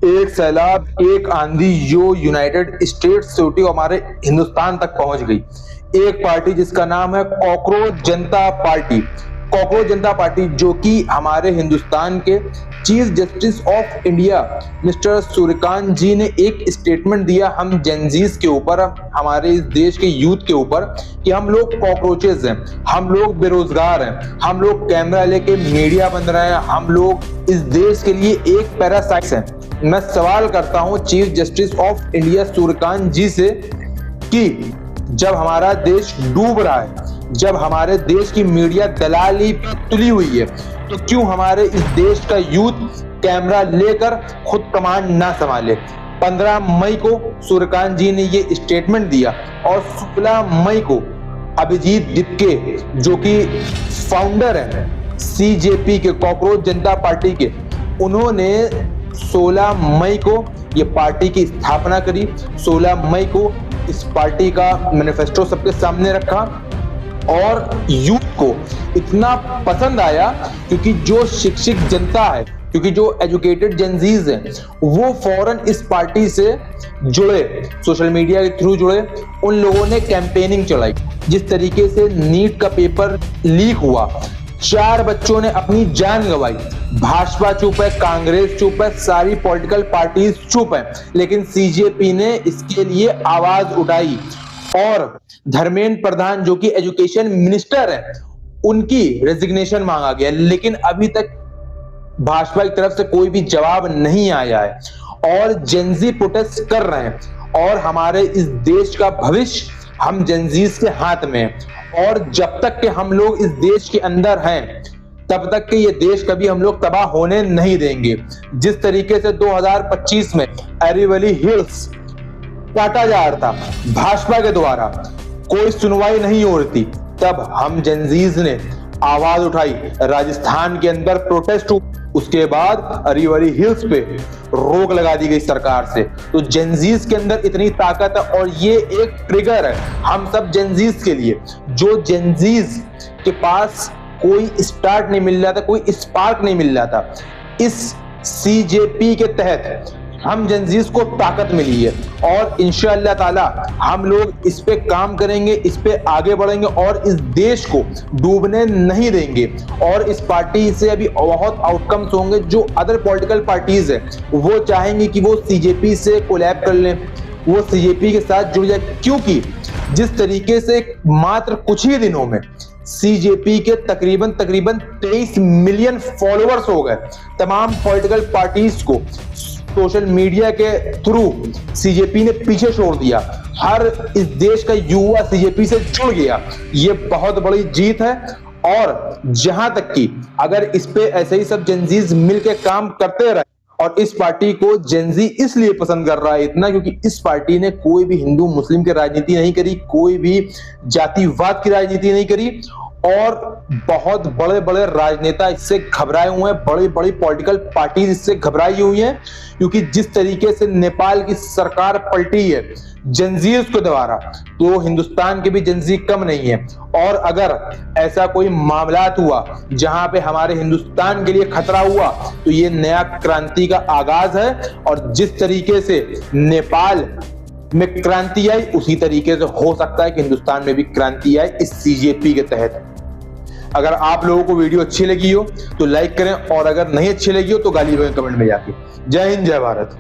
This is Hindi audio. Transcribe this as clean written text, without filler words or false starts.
एक सैलाब, एक आंधी जो यूनाइटेड स्टेट्स से उठी हमारे हिंदुस्तान तक पहुंच गई। एक पार्टी जिसका नाम है कॉकरोच जनता पार्टी। कॉकरोच जनता पार्टी जो कि हमारे हिंदुस्तान के chief justice of India mister Suryakant ji ने एक स्टेटमेंट दिया हम जेनजीज के ऊपर, हमारे इस देश के यूथ के ऊपर, कि हम लोग कॉकरोचेस हैं, हम लोग बेरोजगार हैं, हम लोग कैमरा लेके मीडिया बन रहे हैं, हम लोग इस देश के लिए एक पैरासाइट्स हैं। मैं सवाल करता हूं chief justice of India Suryakant ji से कि जब हमारा देश डूब रहा है, जब हमारे देश की मीडिया दलाली पे तुली हुई है, तो क्यों हमारे इस देश का यूथ कैमरा लेकर खुद कमांड ना संभाले। 15 मई को सूर्यकांत जी ने ये स्टेटमेंट दिया और 16 मई को अभिजीत दिपके जो कि फाउंडर हैं सीजेपी के, कॉकरोच जनता पार्टी के, उन्होंने 16 मई को ये पार्टी की स्थापना करी। 16 मई को इस पार्टी का मैनिफेस्टो सबके सामने रखा और यूथ को इतना पसंद आया क्योंकि जो शिक्षित जनता है, क्योंकि जो एजुकेटेड जेनजीज हैं, वो फौरन इस पार्टी से जुड़े, सोशल मीडिया के थ्रू जुड़े। उन लोगों ने कैंपेनिंग चलाई। जिस तरीके से नीट का पेपर लीक हुआ, 4 बच्चों ने अपनी जान गंवाई। भाजपा चुप है, कांग्रेस चुप है, सारी पॉलिटिकल पार्टीज चुप है, लेकिन सीजेपी ने इसके लिए आवाज उठाई और धर्मेंद्र प्रधान जो कि एजुकेशन मिनिस्टर है, उनकी रेजिग्नेशन मांगा गया। लेकिन अभी तक भाजपा की तरफ से कोई भी जवाब नहीं आया है और जेनजी प्रोटेस्ट कर रहे हैं और हमारे इस देश का भविष्य हम जेनजीज के हाथ में है। और जब तक कि हम लोग इस देश के अंदर हैं, तब तक कि ये देश कभी हम लोग तबाह होने नहीं देंगे। जिस तरीके से 2025 में अरीवली हिल्स काटा जा रहा था भाजपा के द्वारा, कोई सुनवाई नहीं हो रही थी, तब हम जेनजीज ने आवाज उठाई, राजस्थान के अंदर प्रोटेस्ट हुआ, उसके बाद अरीवली हिल्स पे रोक लगा दी गई सरकार से। तो जेनजीज के अंदर इतनी ताकत है और ये एक ट्रिगर है हम सब जेनजीज के लिए। जो जेनजीज के पास कोई स्टार्ट नहीं मिल रहा था, कोई स्पार्क नहीं मिल रहा था, इस सीजेपी के तहत हम जेनजीज को ताकत मिली है और इंशाअल्लाह ताला हम लोग इस पे काम करेंगे, इस पे आगे बढ़ेंगे और इस देश को डूबने नहीं देंगे। और इस पार्टी से अभी बहुत आउटकम्स होंगे। जो अदर पॉलिटिकल पार्टीज है वो चाहेंगे कि वो सीजेपी से कोलैब कर लें, वो सीजेपी के साथ जुड़ जाए, क्योंकि जिस तरीके से मात्र कुछ ही दिनों में सीजेपी के तकरीबन 23 मिलियन फॉलोअर्स हो गए। तमाम पॉलिटिकल पार्टीज को सोशल मीडिया के थ्रू सीजेपी ने पीछे छोड़ दिया। हर इस देश का युवा सीजेपी से जुड़ गया। ये बहुत बड़ी जीत है और जहां तक कि अगर इस पे ऐसे ही सब जेनजीज मिलके काम करते रहे, और इस पार्टी को जेनजी इसलिए पसंद कर रहा है इतना क्योंकि इस पार्टी ने कोई भी हिंदू मुस्लिम की राजनीति नहीं करी, कोई भी जातिवाद की राजनीति नहीं करी और बहुत बड़े बड़े राजनेता इससे घबराए हुए हैं, बड़ी बड़ी पॉलिटिकल पार्टीज इससे घबराई हुई हैं, क्योंकि जिस तरीके से नेपाल की सरकार पलटी है जेनजीज के द्वारा, तो हिंदुस्तान के भी जेनजी कम नहीं है। और अगर ऐसा कोई मामला हुआ जहां पे हमारे हिंदुस्तान के लिए खतरा हुआ, तो ये नया क्रांति का आगाज है। और जिस तरीके से नेपाल में क्रांति आई, उसी तरीके से हो सकता है कि हिंदुस्तान में भी क्रांति आए इस सीजेपी के तहत। अगर आप लोगों को वीडियो अच्छी लगी हो तो लाइक करें और अगर नहीं अच्छी लगी हो तो गाली कमेंट में जाके। जय हिंद, जय भारत।